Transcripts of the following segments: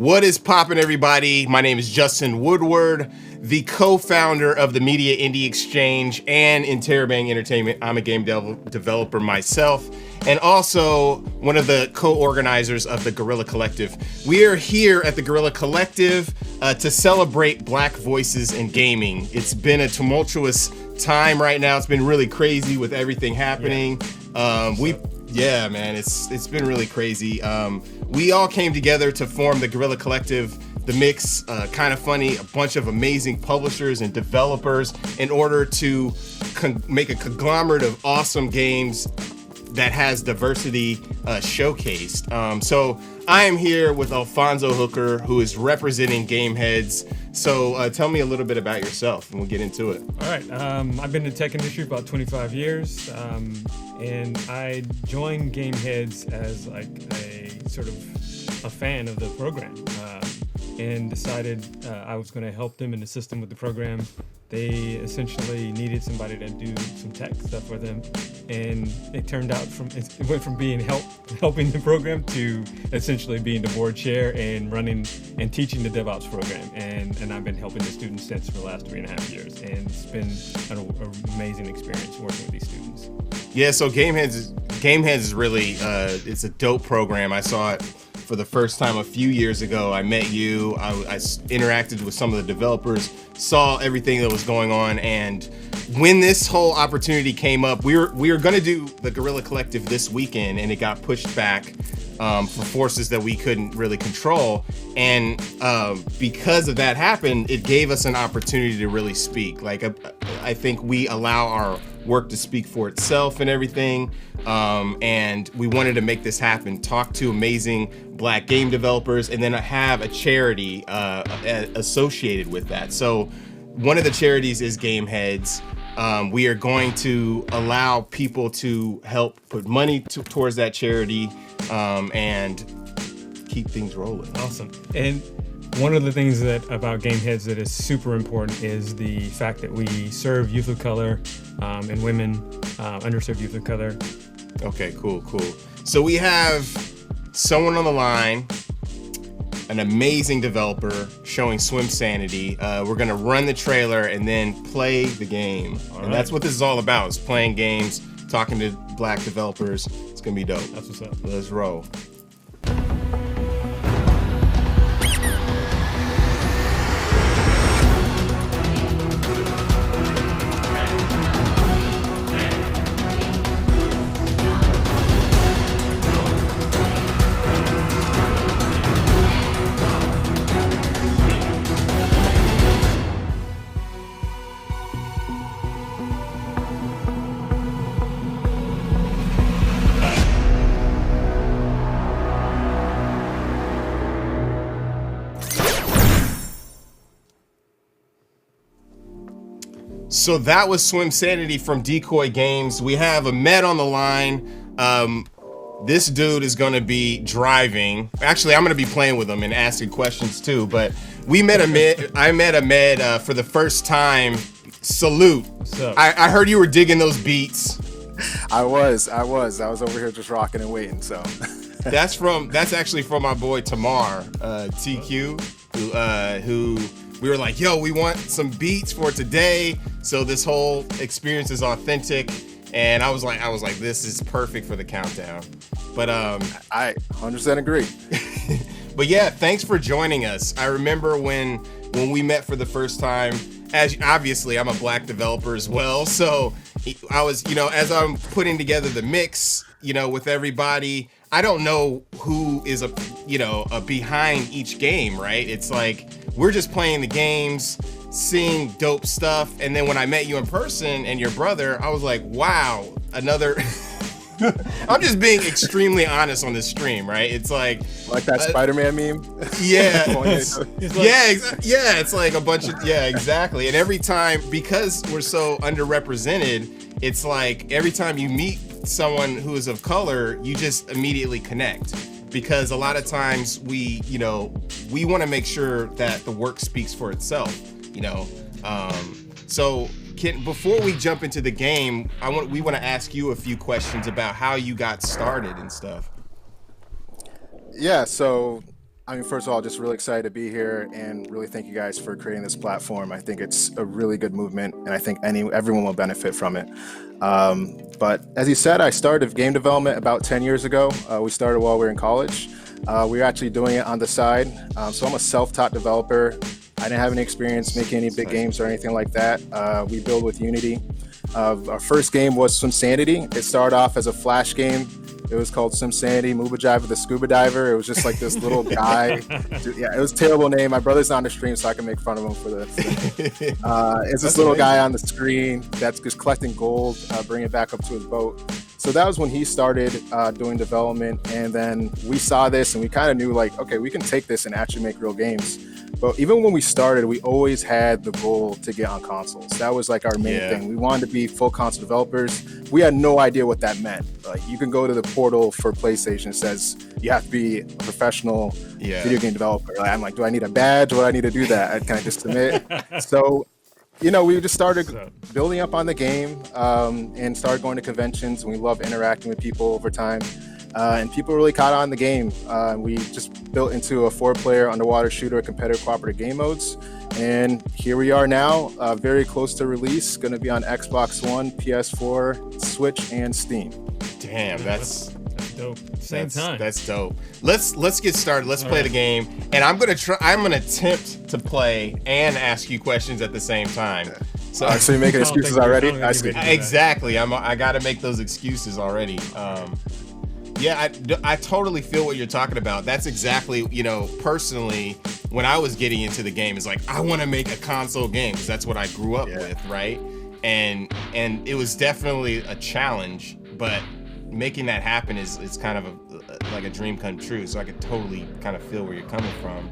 What is poppin', everybody? My name is Justin Woodward, the co-founder of the Media Indie Exchange and Interrobang Entertainment. I'm a game developer myself, and also one of the co-organizers of the Guerrilla Collective. We are here at the Guerrilla Collective to celebrate Black voices in gaming. It's been a tumultuous time right now. It's been really crazy with everything happening. Yeah, man, it's been really crazy. We all came together to form the Guerrilla Collective, the mix, kind of funny, a bunch of amazing publishers and developers in order to make a conglomerate of awesome games that has diversity showcased. So I am here with Alfonso Hooker, who is representing Gameheads. So tell me a little bit about yourself, and we'll get into it. All right. I've been in the tech industry for about 25 years, and I joined Gameheads as like a sort of a fan of the program, and decided I was going to help them and assist them with the program. They essentially needed somebody to do some tech stuff for them, and it turned out it went from being helping the program to essentially being the board chair and running and teaching the DevOps program, and I've been helping the students since for the last 3.5 years, and it's been an amazing experience working with these students. Yeah, so Gameheads is really it's a dope program. I saw it for the first time a few years ago. I met you, I interacted with some of the developers, saw everything that was going on, and when this whole opportunity came up, we were going to do the Guerrilla Collective this weekend, and it got pushed back for forces that we couldn't really control, and because of that happened, it gave us an opportunity to really speak. Like I think we allow our work to speak for itself and everything, and we wanted to make this happen, talk to amazing Black game developers, and then have a charity associated with that. So one of the charities is Gameheads. We are going to allow people to help put money towards that charity, and keep things rolling. Awesome. And one of the things about Gameheads that is super important is the fact that we serve youth of color and women, underserved youth of color. Okay, cool. So we have someone on the line, an amazing developer showing Swim Sanity. We're gonna run the trailer and then play the game. And that's what this is all about, is playing games, talking to Black developers. It's gonna be dope. That's what's up. Let's roll. So that was Swim Sanity from Decoy Games. We have Ahmed on the line. This dude is going to be driving. Actually, I'm going to be playing with him and asking questions too. But we met Ahmed. I met Ahmed for the first time. Salute. What's up? I heard you were digging those beats. I was over here just rocking and waiting. So that's actually from my boy Tamar, TQ, who we were like, yo, we want some beats for today. So this whole experience is authentic. And I was like, this is perfect for the countdown. But I 100% agree. But yeah, thanks for joining us. I remember when we met for the first time, as obviously I'm a Black developer as well. So I was, as I'm putting together the mix, with everybody, I don't know who is a behind each game, right? It's like, we're just playing the games, seeing dope stuff. And then when I met you in person and your brother, I was like, wow, another, I'm just being extremely honest on this stream, right? It's like that Spider-Man meme. Yeah. It's like a bunch of, exactly. And every time, because we're so underrepresented, it's like every time you meet someone who is of color, you just immediately connect. Because a lot of times we want to make sure that the work speaks for itself, So before we jump into the game, we want to ask you a few questions about how you got started and stuff. Yeah, so I mean, first of all, just really excited to be here and really thank you guys for creating this platform. I think it's a really good movement and I think everyone will benefit from it. But as you said, I started game development about 10 years ago. We started while we were in college. We were actually doing it on the side. So I'm a self-taught developer. I didn't have any experience making any big games or anything like that. We build with Unity. Our first game was SwimSanity. It started off as a Flash game. It was called SwimSanity, Mooba Jive with the Scuba Diver. It was just like this little guy. Yeah, it was a terrible name. My brother's not on the stream, so I can make fun of him for this. It's this little guy on the screen that's just collecting gold, bringing it back up to his boat. So that was when he started doing development. And then we saw this and we kind of knew like, okay, we can take this and actually make real games. But even when we started, we always had the goal to get on consoles. That was like our main thing. We wanted to be full console developers. We had no idea what that meant. Like you can go to the portal for PlayStation, it says you have to be a professional video game developer. Like, I'm like, do I need a badge? What do I need to do that? Can I just submit? So, you know, we just started building up on the game and started going to conventions. And we love interacting with people over time. And people really caught on the game. We just built into a 4-player underwater shooter, competitive cooperative game modes. And here we are now, very close to release, going to be on Xbox One, PS4, Switch, and Steam. Damn, that's dope. Same time. That's dope. Let's get started. Let's play the game. And I'm gonna attempt to play and ask you questions at the same time. So, so you're making excuses already? I see. Exactly. I got to make those excuses already. Yeah, I totally feel what you're talking about. That's exactly, you know, personally, when I was getting into the game, it's like, I want to make a console game because that's what I grew up with, right? And it was definitely a challenge, but making that happen is kind of like a dream come true. So I could totally kind of feel where you're coming from.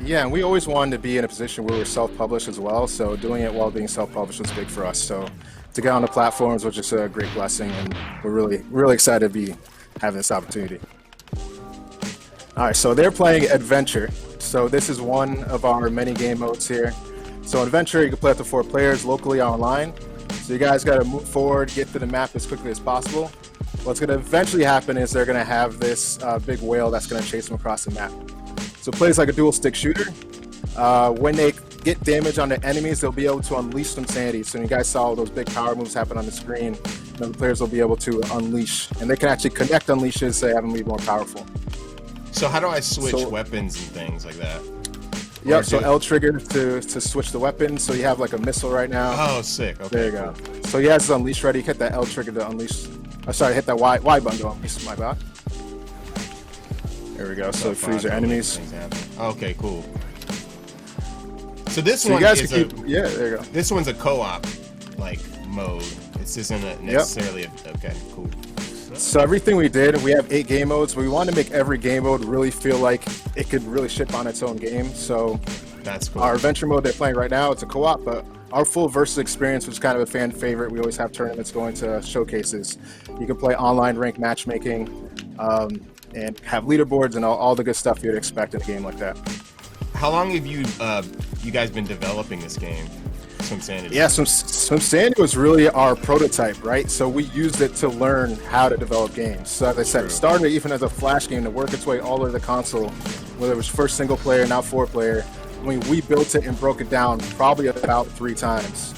Yeah, and we always wanted to be in a position where we're self-published as well. So doing it while being self-published was big for us. So to get on the platforms was just a great blessing, and we're really excited to be having this opportunity. All right, so they're playing Adventure. So this is one of our many game modes here. So Adventure, you can play up to 4 players locally online. So you guys got to move forward, get to the map as quickly as possible. What's going to eventually happen is they're going to have this big whale that's going to chase them across the map. So it plays like a dual stick shooter. When they get damage on the enemies, they'll be able to unleash some sanity. So you guys saw those big power moves happen on the screen. The players will be able to unleash, and they can actually connect unleashes to have them be more powerful. So how do I switch weapons and things like that? Yep, so L trigger to switch the weapon. So you have like a missile right now. Oh, sick. Okay, there you go. So he has his unleash ready. Hit that L trigger to unleash. Hit that Y button to unleash. My bad. There we go. So freeze your enemies. Okay, cool. So this so one you guys is there you go. This one's a co-op like mode. This isn't necessarily okay, cool. So everything we did, we have 8 game modes. We wanted to make every game mode really feel like it could really ship on its own game. So that's cool. Our adventure mode they're playing right now, it's a co-op, but our full versus experience was kind of a fan favorite. We always have tournaments going to showcases. You can play online ranked matchmaking and have leaderboards and all the good stuff you'd expect in a game like that. How long have you guys been developing this game? SwimSanity. Yeah, SwimSanity was really our prototype, right? So we used it to learn how to develop games. So as I said, it started even as a Flash game to work its way all over the console, whether it was first single player, now 4-player. I mean, we built it and broke it down probably about 3 times.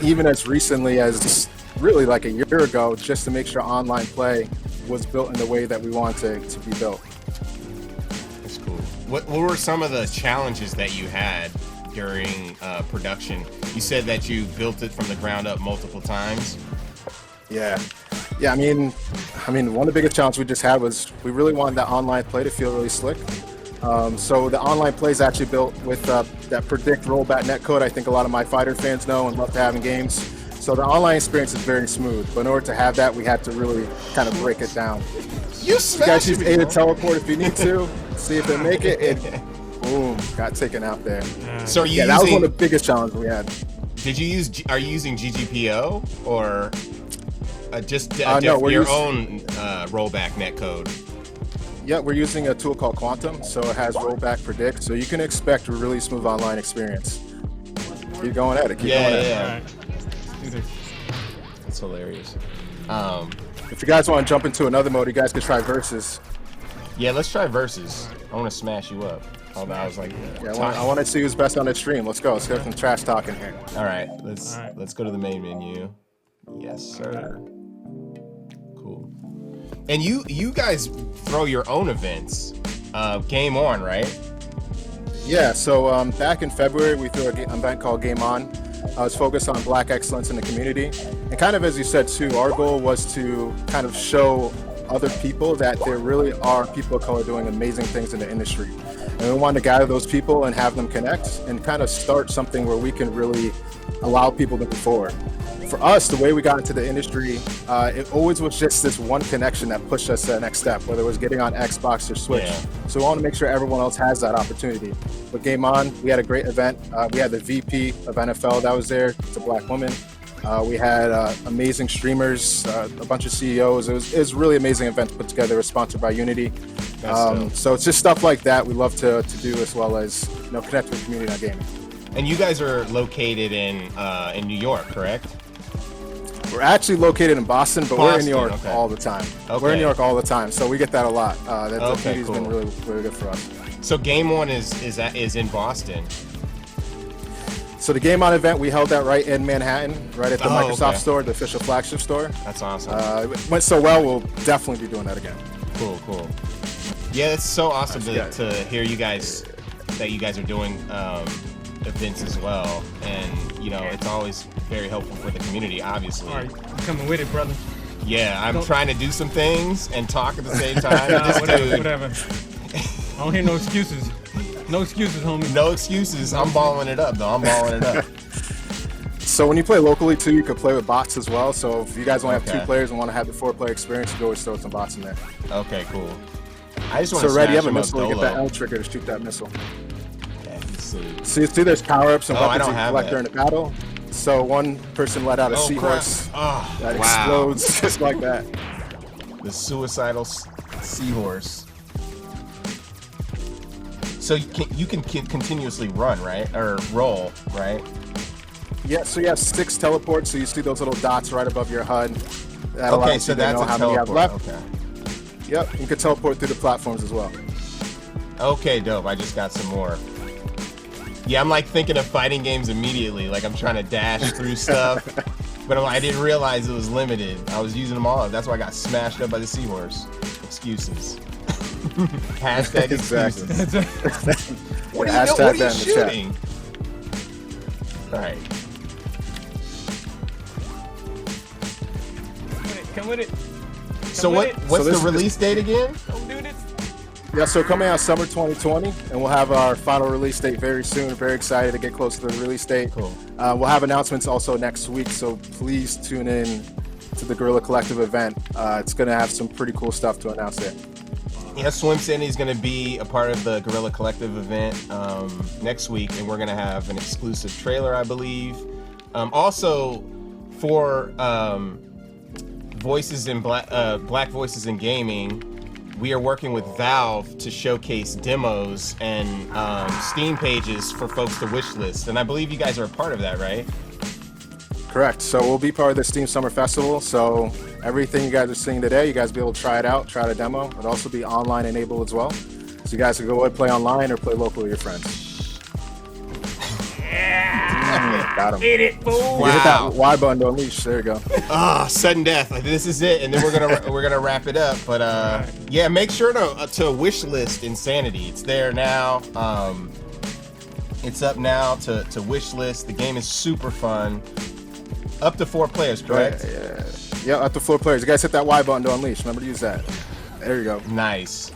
Even as recently as really like a year ago, just to make sure online play was built in the way that we wanted to be built. That's cool. What were some of the challenges that you had during production? You said that you built it from the ground up multiple times. Yeah. I mean, one of the biggest challenges we just had was we really wanted that online play to feel really slick. So the online play is actually built with that predict rollback netcode. I think a lot of my fighter fans know and love to have in games. So the online experience is very smooth, but in order to have that, we had to really kind of break it down. You guys use A to teleport if you need to. See if they make it. And boom, got taken out there. So that was one of the biggest challenges we had. Are you using GGPO or just no, your own rollback netcode? Yeah, we're using a tool called Quantum, so it has rollback predict, so you can expect a really smooth online experience. Keep going at it. Keep going at it. All right. Let's do this. That's hilarious. If you guys want to jump into another mode, you guys could try Versus. Yeah, let's try Versus. I want to smash you up. Although I was like, Yeah, I want to see who's best on the stream. Let's go. Let's get some trash talking here. all right, let's go to the main menu. Yes, sir. Cool. And you guys throw your own events. Game On, right? Yeah. So back in February, we threw an event called Game On. I was focused on Black excellence in the community, and kind of as you said too, our goal was to kind of show other people that there really are people of color doing amazing things in the industry. And we wanted to gather those people and have them connect and kind of start something where we can really allow people to move forward. For us, the way we got into the industry, it always was just this one connection that pushed us to the next step, whether it was getting on Xbox or Switch. Yeah. So we want to make sure everyone else has that opportunity. But Game On, we had a great event. We had the VP of NFL that was there. It's a black woman. We had amazing streamers, a bunch of CEOs. It was a really amazing event to put together. It was sponsored by Unity. So it's just stuff like that we love to do, as well as connect with the community on gaming. And you guys are located in New York, correct? We're actually located in Boston, but we're in New York okay. all the time. Okay. We're in New York all the time, so we get that a lot. The community's cool. been really, really good for us. So Game On is in Boston. So the Game On event, we held that right in Manhattan, right at the Microsoft store, the official flagship store. That's awesome. It went so well, we'll definitely be doing that again. Cool. Yeah, it's so awesome Nice, to hear you guys that you guys are doing events as well, and it's always very helpful for the community, obviously. All right, I'm coming with it, brother. Yeah, I'm trying to do some things and talk at the same time. Whatever. I don't hear no excuses. No excuses, homie. No excuses. I'm balling it up, though. I'm balling it up. So when you play locally too, you can play with bots as well. So if you guys only have Okay. 2 players and want to have the 4-player experience, you can always throw some bots in there. Okay, cool. I just want So to Red, you smash have a him up missile. You get dolo. that L trigger to shoot that missile. Yeah, let's see. So you see there's power-ups and Oh, I weapons don't you have collect that. during the battle. So one person let out a seahorse Oh, that wow. explodes just like that. The suicidal seahorse. So you can continuously run, right? Or roll, right? Yeah, so you have 6 teleports, so you see those little dots right above your HUD. That Okay, allows so you to that's know a how many you have teleport. left. Okay. Yep, you can teleport through the platforms as well. Okay, dope. I just got some more. Yeah, I'm like thinking of fighting games immediately. Like I'm trying to dash through stuff, but I didn't realize it was limited. I was using them all. That's why I got smashed up by the seahorse. Excuses. Hashtag Exactly. excuses. What Yeah, are you, hashtag what are you that in the chat. shooting? All right. Come with it. So what's So this- the release date again? Don't do this. Yeah, so coming out summer 2020, and we'll have our final release date very soon. Very excited to get close to the release date. Cool. We'll have announcements also next week, so please tune in to the Guerrilla Collective event. It's going to have some pretty cool stuff to announce there. Yeah, Swim Sandy is going to be a part of the Guerrilla Collective event next week, and we're going to have an exclusive trailer, I believe. Also, for voices in Black Voices in Gaming, we are working with Valve to showcase demos and Steam pages for folks to wishlist, and I believe you guys are a part of that, right? Correct. So we'll be part of the Steam Summer Festival. So everything you guys are seeing today, you guys will be able to try it out, try the demo. It'll also be online enabled as well. So you guys can go and play online or play locally with your friends. Got him. Hit it, fool. You hit that Y button to unleash. There you go. Sudden death. Like, this is it, and then we're gonna wrap it up. But yeah, make sure to wish list Insanity. It's there now. It's up now to wish list. The game is super fun. Up to 4 players, correct? Yeah, up to 4 players. You guys hit that Y button to unleash. Remember to use that. There you go. Nice.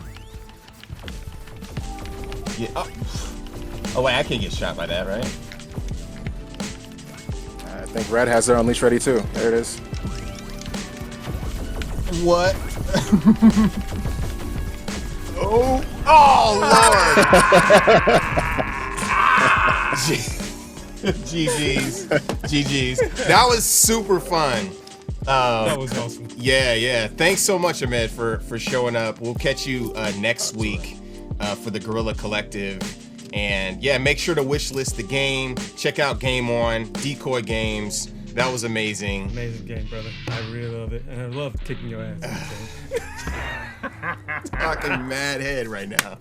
Yeah. Oh wait, I can't get shot by that, right? I think Red has their unleash ready too. There it is. What? Oh Lord! GG's. That was super fun. That was awesome. Yeah. Thanks so much, Ahmed, for showing up. We'll catch you next week for the Guerrilla Collective. And yeah, make sure to wish list the game. Check out Game On, Decoy Games. That was amazing. Amazing game, brother. I really love it. And I love kicking your ass. Talking mad head right now.